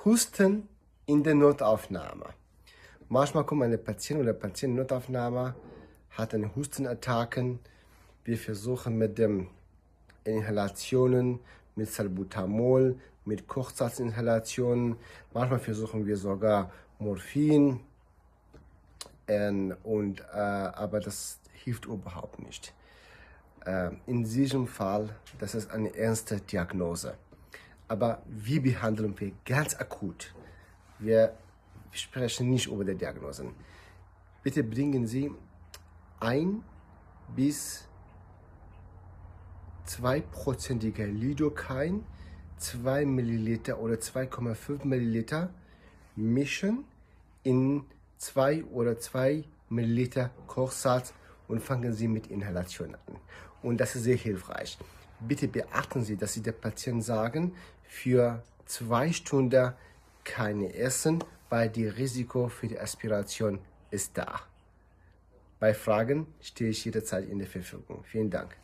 Husten in der Notaufnahme. Manchmal kommt eine Patient oder Patient in Notaufnahme, hat eine Hustenattacken. Wir versuchen mit den Inhalationen, mit Salbutamol, mit Kurzsatzinhalationen. Manchmal versuchen wir sogar Morphin. Aber das hilft überhaupt nicht. In diesem Fall, das ist eine ernste Diagnose. Aber wie behandeln wir ganz akut? Wir sprechen nicht über die Diagnosen. Bitte bringen Sie 1 bis 2%iger Lidocain, 2 Milliliter oder 2,5 Milliliter mischen in 2 oder 2 Milliliter Kochsalz und fangen Sie mit Inhalation an. Und das ist sehr hilfreich. Bitte beachten Sie, dass Sie der Patient sagen, für 2 Stunden keine Essen, weil das Risiko für die Aspiration ist da. Bei Fragen stehe ich jederzeit in der Verfügung. Vielen Dank.